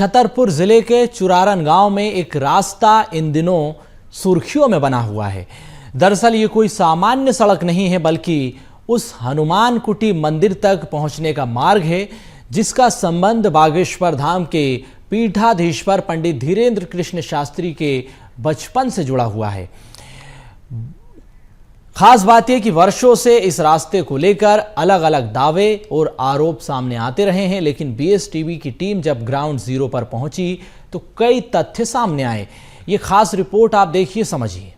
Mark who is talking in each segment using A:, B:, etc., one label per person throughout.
A: छतरपुर जिले के चुरारन गांव में एक रास्ता इन दिनों सुर्खियों में बना हुआ है। दरअसल ये कोई सामान्य सड़क नहीं है, बल्कि उस हनुमान कुटी मंदिर तक पहुंचने का मार्ग है, जिसका संबंध बागेश्वर धाम के पीठाधीश्वर पंडित धीरेन्द्र कृष्ण शास्त्री के बचपन से जुड़ा हुआ है। खास बात यह कि वर्षों से इस रास्ते को लेकर अलग अलग दावे और आरोप सामने आते रहे हैं, लेकिन बीएसटीवी की टीम जब ग्राउंड जीरो पर पहुंची तो कई तथ्य सामने आए। ये खास रिपोर्ट आप देखिए, समझिए।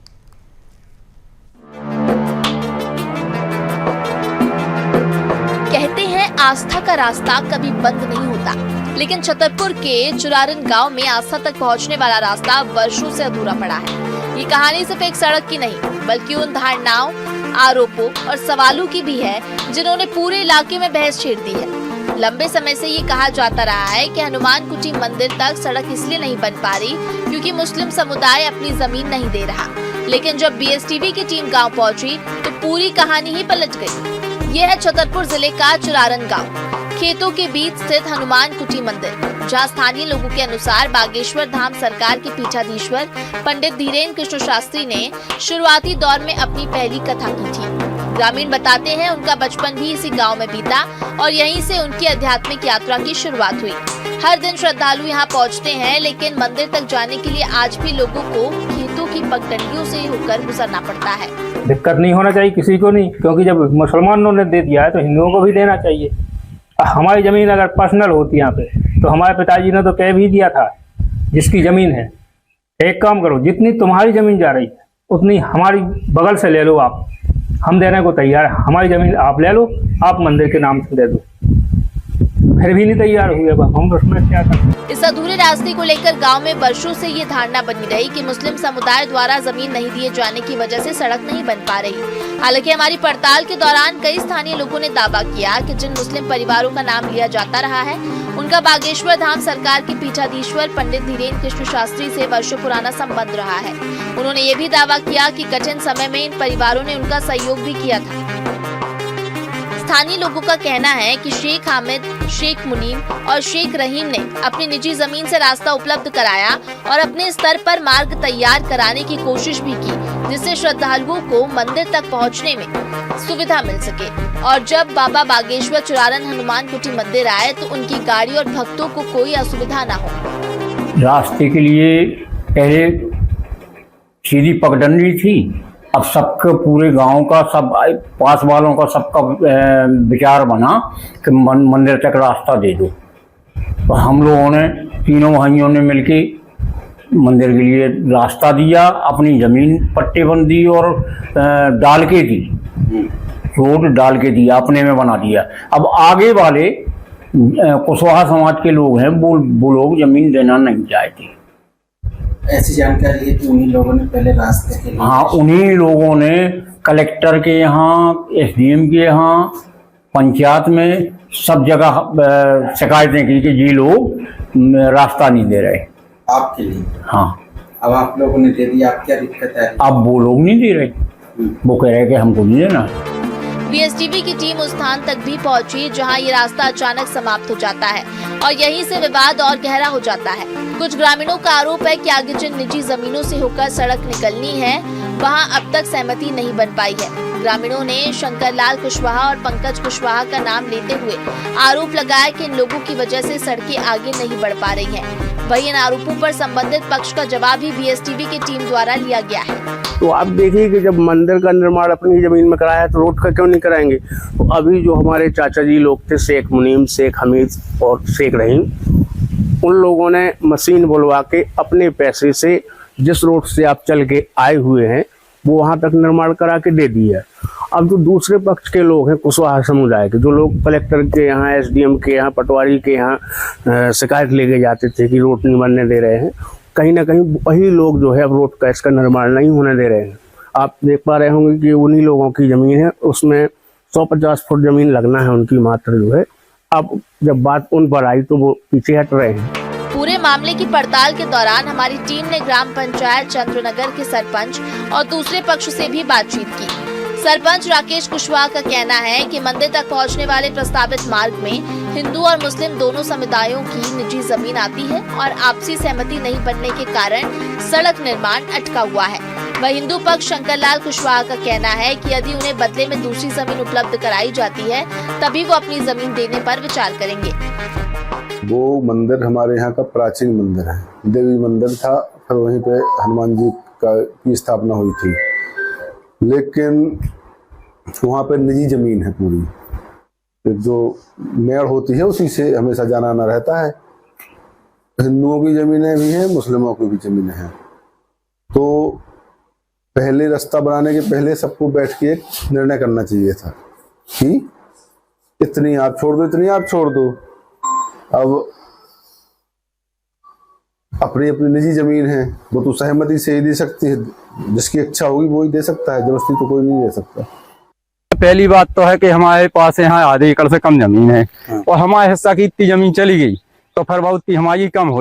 B: कहते हैं आस्था का रास्ता कभी बंद नहीं होता, लेकिन छतरपुर के चुरारन गांव में आस्था तक पहुंचने वाला रास्ता वर्षों से अधूरा पड़ा है। ये कहानी सिर्फ एक सड़क की नहीं, बल्कि उन धारणाओं, आरोपों और सवालों की भी है जिन्होंने पूरे इलाके में बहस छेड़ दी है। लंबे समय से ये कहा जाता रहा है कि हनुमान कुटी मंदिर तक सड़क इसलिए नहीं बन पा रही क्योंकि मुस्लिम समुदाय अपनी जमीन नहीं दे रहा, लेकिन जब बीएसटीवी की टीम गांव पहुंची तो पूरी कहानी ही पलट गई। ये है छतरपुर जिले का चुरारन गांव, खेतों के बीच स्थित हनुमान कुटी मंदिर, जहां स्थानीय लोगों के अनुसार बागेश्वर धाम सरकार के पीठाधीश्वर पंडित धीरेन्द्र कृष्ण शास्त्री ने शुरुआती दौर में अपनी पहली कथा की थी। ग्रामीण बताते हैं उनका बचपन भी इसी गांव में बीता और यहीं से उनकी आध्यात्मिक यात्रा की शुरुआत हुई। हर दिन श्रद्धालु यहां पहुंचते हैं, लेकिन मंदिर तक जाने के लिए आज भी लोगों को खेतों की पगडंडियों से होकर गुजरना पड़ता है।
C: दिक्कत नहीं होना चाहिए किसी को नहीं, क्योंकि जब मुसलमानों ने दे दिया है तो हिंदुओं को भी देना चाहिए। हमारी जमीन अगर पर्सनल होती यहाँ पे तो हमारे पिताजी ने तो कह भी दिया था, जिसकी जमीन है एक काम करो, जितनी तुम्हारी जमीन जा रही है उतनी हमारी बगल से ले लो, आप हम देने को तैयार है, हमारी जमीन आप ले लो, आप मंदिर के नाम से दे दो। फिर भी नहीं तैयार हुए, हम उसमें क्या करें।
B: इस अधूरे रास्ते को लेकर गांव में वर्षों से ये धारणा बनी रही कि मुस्लिम समुदाय द्वारा जमीन नहीं दिए जाने की वजह से सड़क नहीं बन पा रही। हालांकि हमारी पड़ताल के दौरान कई स्थानीय लोगों ने दावा किया कि जिन मुस्लिम परिवारों का नाम लिया जाता रहा है, उनका बागेश्वर धाम सरकार के पीठाधीश्वर पंडित धीरेन्द्र कृष्ण शास्त्री से वर्षों पुराना संबंध रहा है। उन्होंने ये भी दावा किया कि कठिन समय में इन परिवारों ने उनका सहयोग भी किया था। स्थानीय लोगों का कहना है कि शेख हामिद, शेख मुनीम और शेख रहीम ने अपनी निजी जमीन से रास्ता उपलब्ध कराया और अपने स्तर पर मार्ग तैयार कराने की कोशिश भी की, जिससे श्रद्धालुओं को मंदिर तक पहुंचने में सुविधा मिल सके। और जब बाबा बागेश्वर चुरारन हनुमान कुटी मंदिर आए तो उनकी गाड़ी और भक्तों को कोई असुविधा न हो।
D: रास्ते के लिए पहले सीधी पगडंडी थी, अब सबके पूरे गांव का, सब पास वालों का, सबका विचार बना कि मंदिर तक रास्ता दे दो। तो हम लोगों ने, तीनों भाइयों ने मिलके मंदिर के लिए रास्ता दिया, अपनी ज़मीन पट्टेबंद दी और डाल के दी, रोड डाल के दिया, अपने में बना दिया। अब आगे वाले कुशवाहा समाज के लोग हैं, वो लोग ज़मीन देना नहीं चाहते।
E: ऐसी जानकारी है कि उन्हीं लोगों ने पहले रास्ते के लिए,
D: हाँ, उन्हीं लोगों ने कलेक्टर के यहाँ, एसडीएम के यहाँ, पंचायत में सब जगह शिकायतें की कि ये लोग रास्ता नहीं दे रहे
E: आपके लिए।
D: हाँ,
E: अब आप लोगों ने दे दिया, आप क्या दिक्कत है?
D: अब वो लोग नहीं दे रहे, वो कह रहे कि हमको नहीं देना।
B: बीएसटीवी की टीम उस स्थान तक भी पहुंची जहां ये रास्ता अचानक समाप्त हो जाता है और यहीं से विवाद और गहरा हो जाता है। कुछ ग्रामीणों का आरोप है कि आगे जिन निजी जमीनों से होकर सड़क निकलनी है, वहां अब तक सहमति नहीं बन पाई है। ग्रामीणों ने शंकरलाल कुशवाहा और पंकज कुशवाहा का नाम लेते हुए आरोप लगाया कि इन लोगों की वजह से सड़कें आगे नहीं बढ़ पा रही हैं। वहीं इन आरोपों पर संबंधित पक्ष का जवाब भी बीएसटीवी की टीम द्वारा लिया गया है।
F: तो आप देखिए कि जब मंदिर का निर्माण अपनी जमीन में कराया तो रोड का क्यों नहीं कराएंगे। तो अभी जो हमारे चाचा जी लोग थे, शेख मुनीम, शेख हमीद और शेख रहीम, उन लोगों ने मशीन बुलवा के अपने पैसे से जिस रोड से आप चल के आए हुए हैं वो वहां तक निर्माण करा के दे दिया। अब जो दूसरे पक्ष के लोग हैं, कुशवाहा समुदाय के, जो लोग कलेक्टर के यहाँ, एसडीएम के यहाँ, पटवारी के यहाँ शिकायत लेके जाते थे कि रोड नहीं बनने दे रहे हैं, कहीं ना कहीं वही लोग जो है अब रोड का इसका निर्माण नहीं होने दे रहे हैं। आप देख पा रहे होंगे कि उन्हीं लोगों की ज़मीन है, उसमें 150 फुट ज़मीन लगना है उनकी मात्र जो है। अब जब बात उन पर आई तो वो पीछे हट रहे हैं।
B: पूरे मामले की पड़ताल के दौरान हमारी टीम ने ग्राम पंचायत चंद्रनगर के सरपंच और दूसरे पक्ष से भी बातचीत की। सरपंच राकेश कुशवाहा का कहना है कि मंदिर तक पहुंचने वाले प्रस्तावित मार्ग में हिंदू और मुस्लिम दोनों समुदायों की निजी जमीन आती है और आपसी सहमति नहीं बनने के कारण सड़क निर्माण अटका हुआ है। वह हिंदू पक्ष शंकरलाल कुशवाहा का कहना है कि यदि उन्हें बदले में दूसरी जमीन उपलब्ध कराई जाती है तभी वो अपनी जमीन देने पर विचार करेंगे।
G: वो मंदिर हमारे यहाँ का प्राचीन मंदिर है, देवी मंदिर था, फिर वहीं पे हनुमान जी की स्थापना हुई थी, लेकिन वहाँ पे निजी जमीन है पूरी, जो मेड़ होती है उसी से हमेशा जाना आना रहता है। हिंदुओं की जमीनें भी हैं, मुस्लिमों की भी जमीनें हैं। तो पहले रास्ता बनाने के पहले सबको बैठ के एक निर्णय करना चाहिए था कि इतनी आप छोड़ दो, इतनी आप छोड़ दो। अब अपनी अपनी निजी जमीन है, वो तो सहमति से ही दे सकती है, जिसकी इच्छा होगी वो ही दे सकता है, जबरदस्ती तो कोई नहीं दे सकता।
H: पहली बात तो है कि हमारे पास यहाँ आधे एकड़ से कम जमीन है और हमारे हिस्सा की इतनी जमीन चली गई तो फिर बहुत हमारी कम हो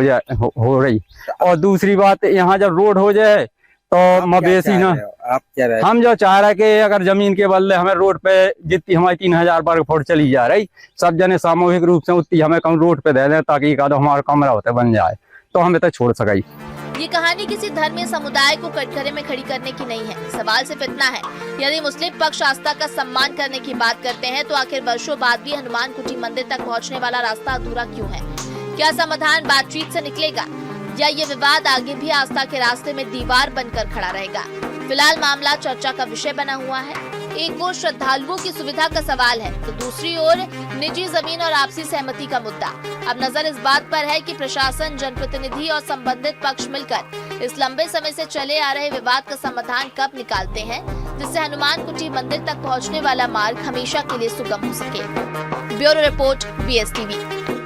H: रही। और दूसरी बात, यहाँ जब रोड हो जाए तो मवेशी ना,
E: आप क्या रहे?
H: हम जो चाह रहे हैं कि अगर जमीन के बदले हमें रोड पे जितनी हमारी 3000 वर्ग फुट चली जा रही, सब जने सामूहिक रूप से उतनी हमें कम रोड पे दे दें ताकि एक आधा हमारा कमरा होता बन जाए तो हमें तो छोड़ सकाई।
B: ये कहानी किसी धर्मीय समुदाय को कटघरे में खड़ी करने की नहीं है। सवाल सिर्फ इतना है, यदि मुस्लिम पक्ष आस्था का सम्मान करने की बात करते हैं तो आखिर वर्षों बाद भी हनुमान कुटी मंदिर तक पहुंचने वाला रास्ता अधूरा क्यों है? क्या समाधान बातचीत से निकलेगा या ये विवाद आगे भी आस्था के रास्ते में दीवार बनकर खड़ा रहेगा? फिलहाल मामला चर्चा का विषय बना हुआ है। एक ओर श्रद्धालुओं की सुविधा का सवाल है तो दूसरी ओर निजी जमीन और आपसी सहमति का मुद्दा। अब नजर इस बात पर है कि प्रशासन, जनप्रतिनिधि और संबंधित पक्ष मिलकर इस लंबे समय से चले आ रहे विवाद का समाधान कब निकालते हैं, जिससे हनुमान कुटी मंदिर तक पहुंचने वाला मार्ग हमेशा के लिए सुगम हो सके। Bureau report, BSTV।